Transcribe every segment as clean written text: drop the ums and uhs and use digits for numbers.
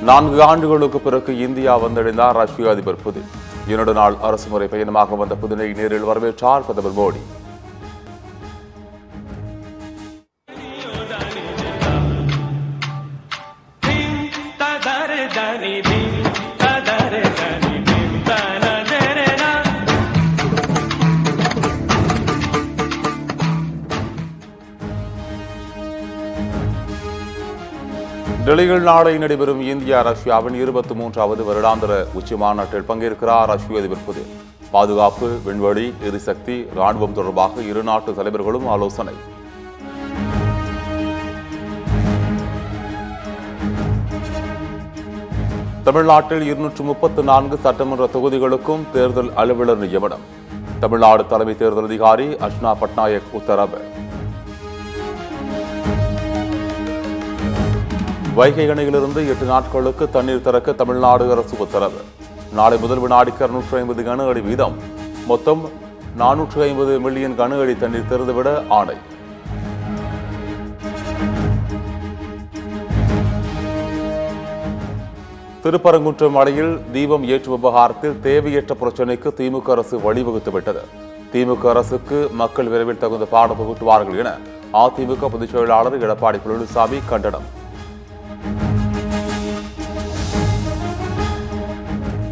4 ஆண்டுகளுக்கு பிறகு இந்தியா வந்தடைந்தார் ரஷ்ய அதிபர் புதின். 2 நாள் அரசுமுறை பயணமாக வந்த புதினை நேரில் வரவேற்றார் பிரதமர் மோடி. டெல்லியில் நாளை நடைபெறும் இந்தியா ரஷ்யாவின் 23வது வருடாந்திர உச்சி மாநாட்டில் பங்கேற்கிறார் ரஷ்ய அதிபர் புதின். பாதுகாப்பு, விண்வெளி, எரிசக்தி, ராணுவம் தொடர்பாக இரு நாட்டு தலைவர்களும் ஆலோசனை. தமிழ்நாட்டில் 234 சட்டமன்ற தொகுதிகளுக்கும் தேர்தல் அலுவலர் நியமனம். தமிழ்நாடு தலைமை தேர்தல் அதிகாரி அர்ச்சனா பட்நாயக் உத்தரவு. வைகை அணையிலிருந்து 8 நாட்களுக்கு தண்ணீர் திறக்க தமிழ்நாடு அரசு உத்தரவு. நாளை முதல் வினாடிக்கு 650 கன அடி வீதம் மொத்தம் 450 மில்லியன் கன அடி தண்ணீர் திறந்துவிட ஆணை. திருப்பரங்குன்றம் அணையில் தீபம் ஏற்றும் விவகாரத்தில் தேவையற்ற பிரச்சினைக்கு திமுக அரசு வழிவகுத்துவிட்டது. திமுக அரசுக்கு மக்கள் விரைவில் தகுந்த பாடம் புகட்டுவார்கள் என அதிமுக பொதுச் செயலாளர் எடப்பாடி பழனிசாமி கண்டனம்.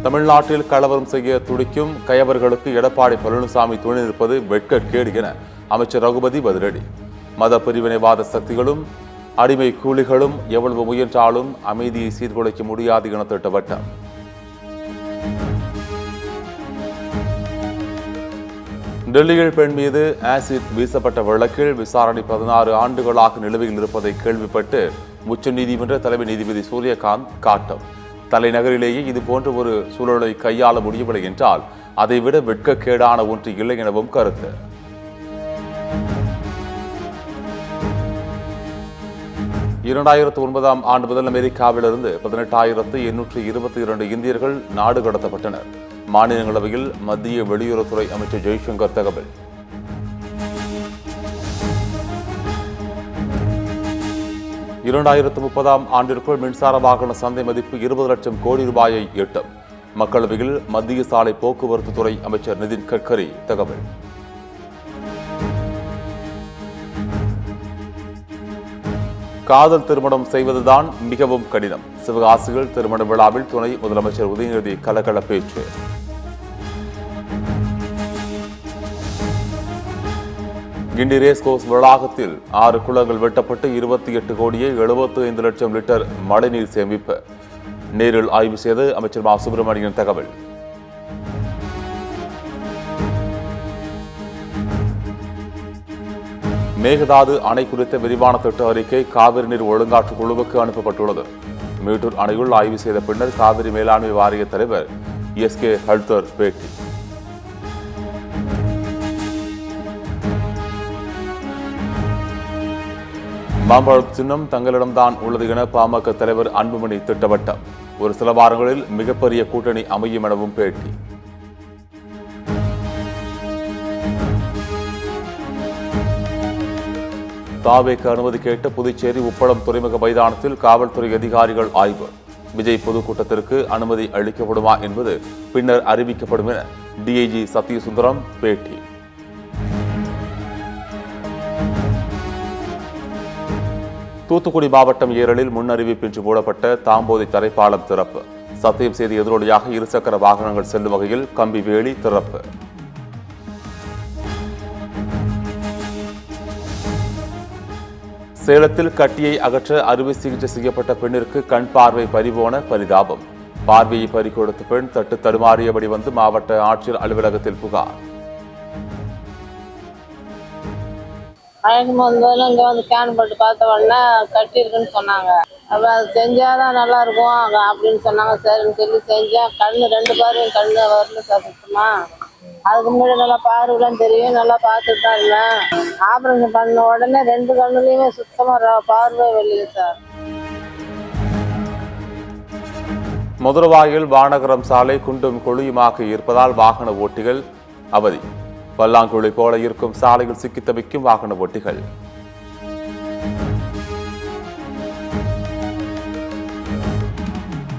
தமிழ்நாட்டில் கலவரம் செய்ய துடிக்கும் கயவர்களுக்கு எடப்பாடி பழனிசாமி துணை நிற்பது வெட்கக்கேடு என அமைச்சர் ரகுபதி பதிலடி. மத பிரிவினைவாத சக்திகளும் அடிமை கூலிகளும் எவ்வளவு முயன்றாலும் அமைதியை சீர்குலைக்க முடியாது என திட்டவட்டம். டெல்லியில் பெண் மீது ஆசிட் வீசப்பட்ட வழக்கில் விசாரணை 16 ஆண்டுகளாக நிலுவையில் இருப்பதை கேள்விப்பட்டு உச்சநீதிமன்ற தலைமை நீதிபதி சூரியகாந்த் காட்டம். தலைநகரிலேயே இதுபோன்ற ஒரு சூழலை கையாள முடியவில்லை என்றால் அதைவிட வெட்கக்கேடான ஒன்று இல்லை எனவும் கருத்து. ஆண்டு முதல் அமெரிக்காவிலிருந்து 18,822 இந்தியர்கள் நாடு கடத்தப்பட்டனர். மாநிலங்களவையில் மத்திய வெளியுறவுத்துறை அமைச்சர் ஜெய்சங்கர் தகவல். ஆண்டிற்குள் மின்சார வாகன சந்தை மதிப்பு 20 லட்சம் கோடி ரூபாயை எட்டும். மக்களவையில் மத்திய சாலை போக்குவரத்து துறை அமைச்சர் நிதின் கட்கரி தகவல். காதல் திருமணம் செய்வதுதான் மிகவும் கடினம். சிவகாசியில் திருமண விழாவில் துணை முதலமைச்சர் உதயநிதி கலகல பேச்சு. கிண்டி ரேஸ்கோர்ஸ் வளாகத்தில் 6 குளங்கள் வெட்டப்பட்டு 28 கோடியே 75 லட்சம் லிட்டர் மழைநீர் சேமிப்பு. நேரில் ஆய்வு செய்து அமைச்சர் மா சுப்பிரமணியன் தகவல். மேகதாது அணை குறித்த விரிவான திட்ட அறிக்கை காவிரி நீர் ஒழுங்காற்று குழுவுக்கு அனுப்பப்பட்டுள்ளது. மேட்டூர் அணையுள் ஆய்வு செய்த பின்னர் காவிரி மேலாண்மை வாரிய தலைவர் SK ஹல்தர் பேட்டி. மாம்பழம் சின்னம் தங்களிடம்தான் உள்ளது என பாமக தலைவர் அன்புமணி திட்டவட்டம். ஒரு சில வாரங்களில் மிகப்பெரிய கூட்டணி அமையும் எனவும் பேட்டி. தாவேக்கு அனுமதி கேட்டு புதுச்சேரி உப்பளம் துறைமுக மைதானத்தில் காவல்துறை அதிகாரிகள் ஆய்வு. விஜய் பொதுக்கூட்டத்திற்கு அனுமதி அளிக்கப்படுமா என்பது பின்னர் அறிவிக்கப்படும் என DIG சத்யசுந்தரம் பேட்டி. தூத்துக்குடி மாவட்டம் ஏரலில் முன்னறிவிப்பின்றி மூடப்பட்ட தாம்போதை தரைப்பாலம் திறப்பு. சத்தியம் செய்தி எதிரொலியாக இருசக்கர வாகனங்கள் செல்லும் வகையில் கம்பி வேலி திறப்பு. சேலத்தில் கட்டியை அகற்ற அறுவை சிகிச்சை செய்யப்பட்ட பெண்ணிற்கு கண் பார்வை பறிபோன பரிதாபம். பார்வையை பறிகொடுத்த பெண் தட்டு தடுமாறியபடி வந்து மாவட்ட ஆட்சியர் அலுவலகத்தில் புகார். அழைக்கும் போது இங்கே வந்து ஸ்கேன் போட்டு பார்த்த உடனே கட்டியிருக்குன்னு சொன்னாங்க. அப்போ அது செஞ்சாதான் நல்லா இருக்கும் அப்படின்னு சொன்னாங்க. சரின்னு சொல்லி செஞ்சேன். கண்ணு 2 பார்வையும் கண்ணு வரல சார் சுத்தமா. அதுக்கு முன்னாடி நல்லா பார்வைலாம் தெரியும், நல்லா பார்த்துட்டு தான் இருந்தேன். ஆப்ரேஷன் பண்ண உடனே 2 கண்ணுலையுமே சுத்தமாக பார்வை வெளியே சார். மதுரவாயில் வானகரம் சாலை குண்டும் குழியுமாக இருப்பதால் வாகன ஓட்டிகள் அவதி. பல்லாங்குழி போல இருக்கும் சாலையில் சிக்கி தவிக்கும் வாகன ஓட்டிகள்.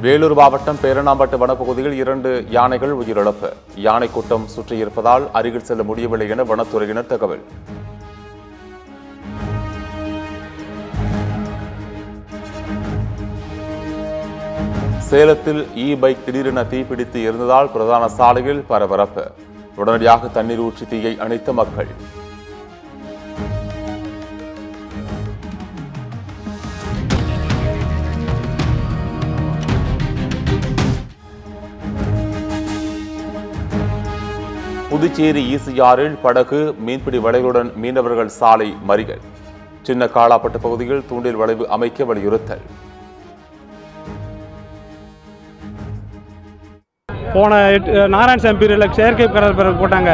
வேலூர் மாவட்டம் பேரணாம்பட்டு வனப்பகுதியில் 2 யானைகள் உயிரிழப்பு. யானை கூட்டம் சுற்றியிருப்பதால் அருகில் செல்ல முடியவில்லை என வனத்துறையினர் தகவல். சேலத்தில் பைக் திடீரென தீப்பிடித்து இருந்ததால் பிரதான சாலையில் பரபரப்பு. உடனடியாக தண்ணீர் ஊற்றி தீயை அணைத்த மக்கள். புதுச்சேரி ஈசிஆரில் படகு மீன்பிடி வலைகளுடன் மீனவர்கள் சாலை மறியல். சின்ன காலாப்பட்டு பகுதியில் தூண்டில் வளைவு அமைக்க வலியுறுத்தல். போன நாராயணசாமி பீரியடில் செயற்கை கடற்பரப்பு போட்டாங்க.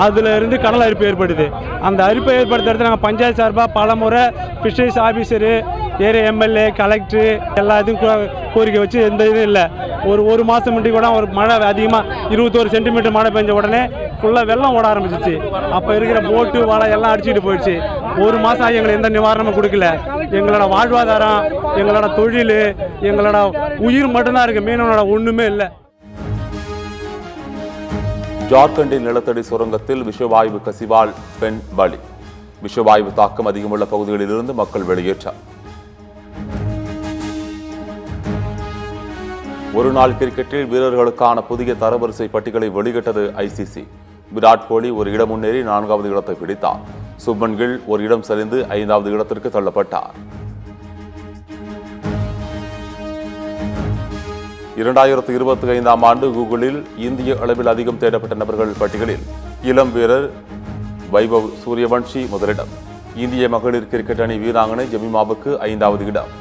அதில் இருந்து கடல் அரிப்பு ஏற்படுது. அந்த அரிப்பை ஏற்படுத்துறது நாங்கள் பஞ்சாயத்து சார்பாக பல முறை fisheries officer, area MLA, collector எல்லாத்தையும் கோரிக்கை வச்சு எந்த இதுவும் இல்லை. ஒரு மாதம் முன்னாடி கூட ஒரு மழை அதிகமாக 21 சென்டிமீட்டர் மழை பெஞ்ச உடனே ஃபுல்லாக வெள்ளம் ஓட ஆரம்பிச்சிச்சு. அப்போ இருக்கிற போட்டு வலை எல்லாம் அடிச்சுட்டு போயிடுச்சு. ஒரு மாதம் ஆகி எங்களுக்கு எந்த நிவாரணமும் கொடுக்கல. எங்களோட வாழ்வாதாரம், எங்களோட தொழில், எங்களோட உயிர் மட்டும்தான் இருக்குது. மீனவனோட ஒன்றுமே இல்லை. ஜார்க்கண்டின் நிலத்தடி சுரங்கத்தில் விஷவாயு கசிவால் பெண் பலி. விஷவாயு தாக்கம் அதிகமுள்ள பகுதிகளில் இருந்து மக்கள் வெளியேற்றம். ஒருநாள் கிரிக்கெட்டில் வீரர்களுக்கான புதிய தரவரிசை பட்டியலை வெளியிட்டது ஐசிசி. விராட் கோலி ஒரு இடம் முன்னேறி 4வது இடத்தை பிடித்தார். சுப்மன் கில் ஒரு இடம் சரிந்து 5வது இடத்திற்கு தள்ளப்பட்டார். 2025ஆம் ஆண்டு கூகுளில் இந்திய அளவில் அதிகம் தேடப்பட்ட நபர்கள் பட்டியலில் இளம் வீரர் வைபவ் சூரியவன்ஷி முதலிடம். இந்திய மகளிர் கிரிக்கெட் அணி வீராங்கனை ஜெமிமாவுக்கு 5வது இடம்.